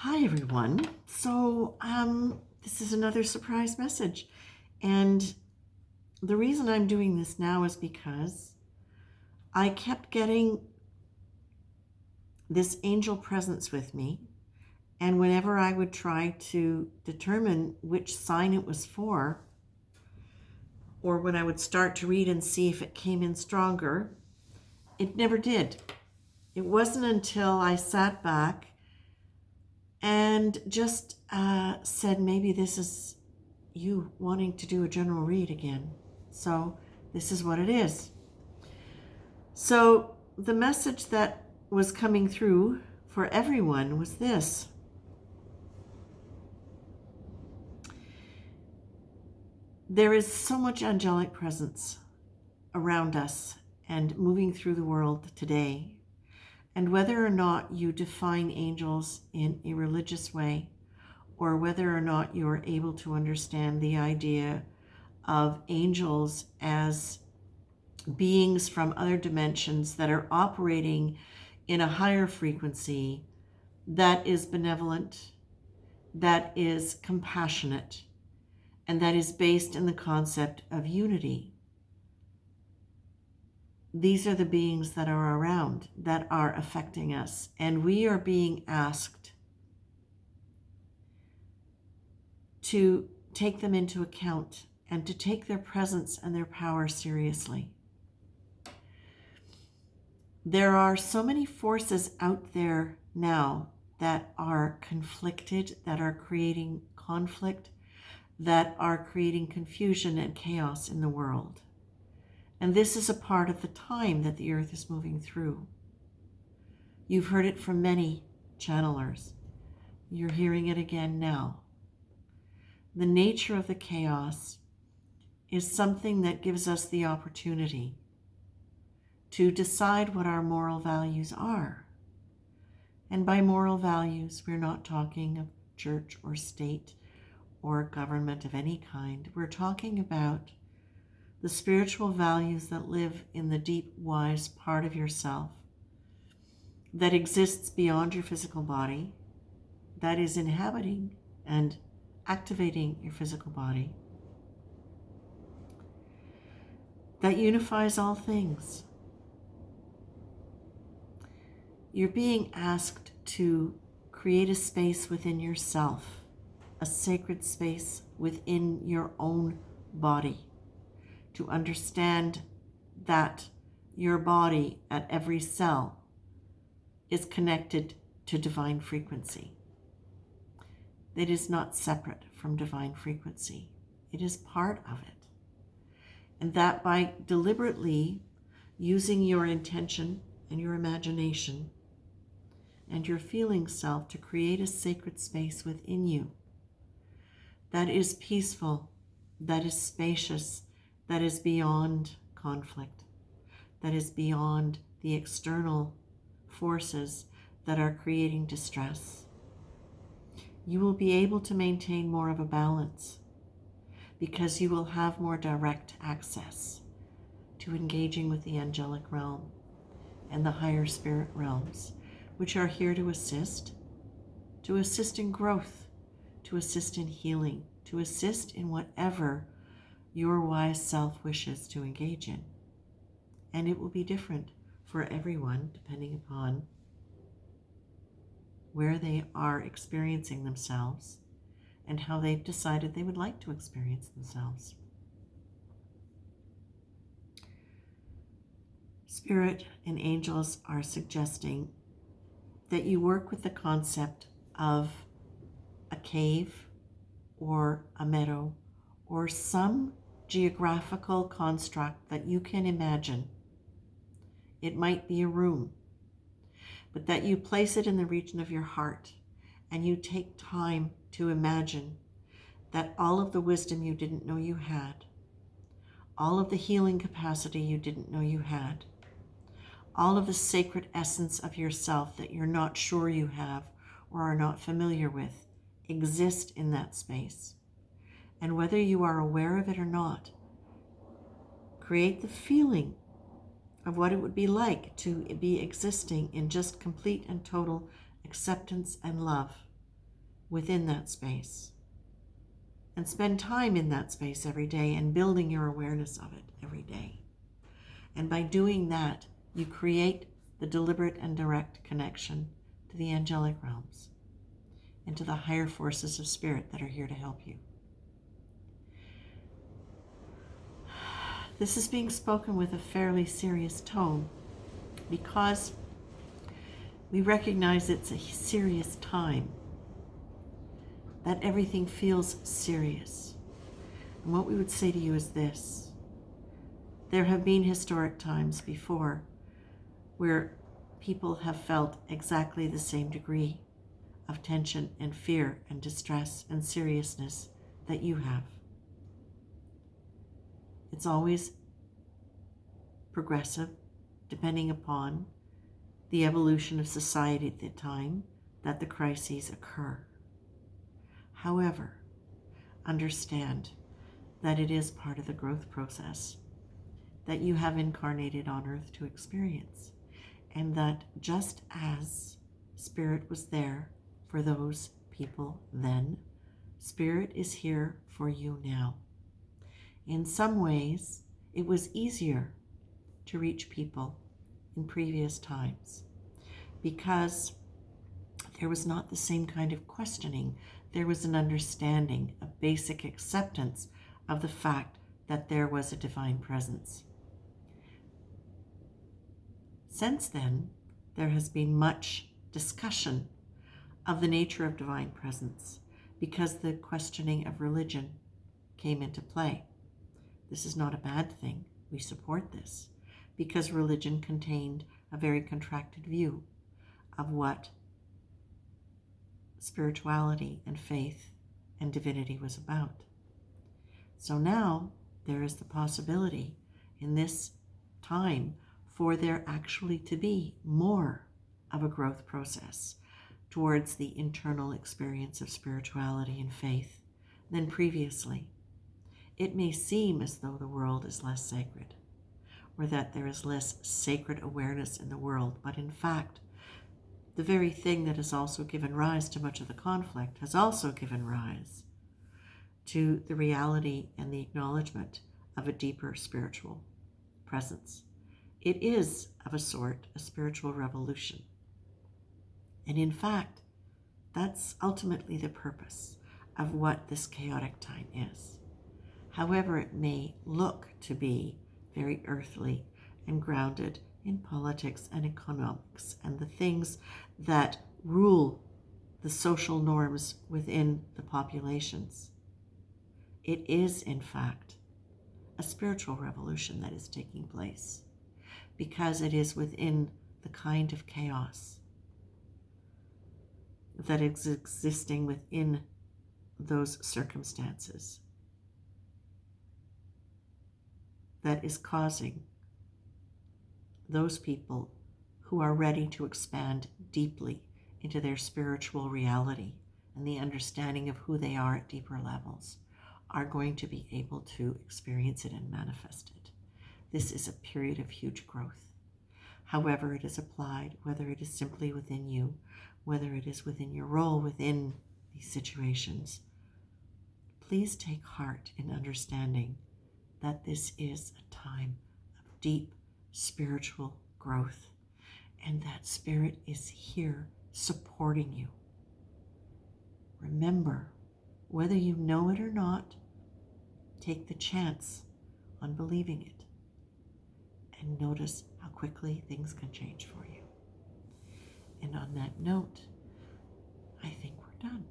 Hi, everyone. This is another surprise message. And the reason I'm doing this now is because I kept getting this angel presence with me. And whenever I would try to determine which sign it was for, or when I would start to read and see if it came in stronger, it never did. It wasn't until I sat back and just said, maybe this is you wanting to do a general read again. So this is what it is. So the message that was coming through for everyone was this. There is so much angelic presence around us and moving through the world today. And whether or not you define angels in a religious way, or whether or not you're able to understand the idea of angels as beings from other dimensions that are operating in a higher frequency that is benevolent, that is compassionate, and that is based in the concept of unity. These are the beings that are around, that are affecting us, and we are being asked to take them into account and to take their presence and their power seriously. There are so many forces out there now that are conflicted, that are creating conflict, that are creating confusion and chaos in the world. And this is a part of the time that the earth is moving through. You've heard it from many channelers. You're hearing it again now. The nature of the chaos is something that gives us the opportunity to decide what our moral values are. And by moral values, we're not talking of church or state or government of any kind. We're talking about the spiritual values that live in the deep, wise part of yourself that exists beyond your physical body, that is inhabiting and activating your physical body, that unifies all things. You're being asked to create a space within yourself, a sacred space within your own body, to understand that your body at every cell is connected to divine frequency. It is not separate from divine frequency. It is part of it. And that by deliberately using your intention and your imagination and your feeling self to create a sacred space within you that is peaceful, that is spacious, that is beyond conflict, that is beyond the external forces that are creating distress. You will be able to maintain more of a balance because you will have more direct access to engaging with the angelic realm and the higher spirit realms, which are here to assist in growth, to assist in healing, to assist in whatever your wise self wishes to engage in. And it will be different for everyone depending upon where they are experiencing themselves and how they've decided they would like to experience themselves. Spirit and angels are suggesting that you work with the concept of a cave or a meadow or some geographical construct that you can imagine. It might be a room, but that you place it in the region of your heart and you take time to imagine that all of the wisdom you didn't know you had, all of the healing capacity you didn't know you had, all of the sacred essence of yourself that you're not sure you have or are not familiar with exist in that space. And whether you are aware of it or not, create the feeling of what it would be like to be existing in just complete and total acceptance and love within that space. And spend time in that space every day and building your awareness of it every day. And by doing that, you create the deliberate and direct connection to the angelic realms and to the higher forces of spirit that are here to help you. This is being spoken with a fairly serious tone because we recognize it's a serious time, that everything feels serious. And what we would say to you is this: there have been historic times before where people have felt exactly the same degree of tension and fear and distress and seriousness that you have. It's always progressive, depending upon the evolution of society at the time that the crises occur. However, understand that it is part of the growth process that you have incarnated on earth to experience, and that just as Spirit was there for those people then, Spirit is here for you now. In some ways, it was easier to reach people in previous times because there was not the same kind of questioning. There was an understanding, a basic acceptance of the fact that there was a divine presence. Since then, there has been much discussion of the nature of divine presence because the questioning of religion came into play. This is not a bad thing. We support this because religion contained a very contracted view of what spirituality and faith and divinity was about. So now there is the possibility in this time for there actually to be more of a growth process towards the internal experience of spirituality and faith than previously. It may seem as though the world is less sacred, or that there is less sacred awareness in the world, but in fact, the very thing that has also given rise to much of the conflict has also given rise to the reality and the acknowledgement of a deeper spiritual presence. It is, of a sort, a spiritual revolution. And in fact, that's ultimately the purpose of what this chaotic time is. However, it may look to be very earthly and grounded in politics and economics and the things that rule the social norms within the populations. It is, in fact, a spiritual revolution that is taking place because it is within the kind of chaos that is existing within those circumstances that is causing those people who are ready to expand deeply into their spiritual reality and the understanding of who they are at deeper levels are going to be able to experience it and manifest it. This is a period of huge growth. However it is applied, whether it is simply within you, whether it is within your role within these situations, please take heart in understanding that this is a time of deep spiritual growth and that Spirit is here supporting you. Remember, whether you know it or not, take the chance on believing it and notice how quickly things can change for you. And on that note, I think we're done.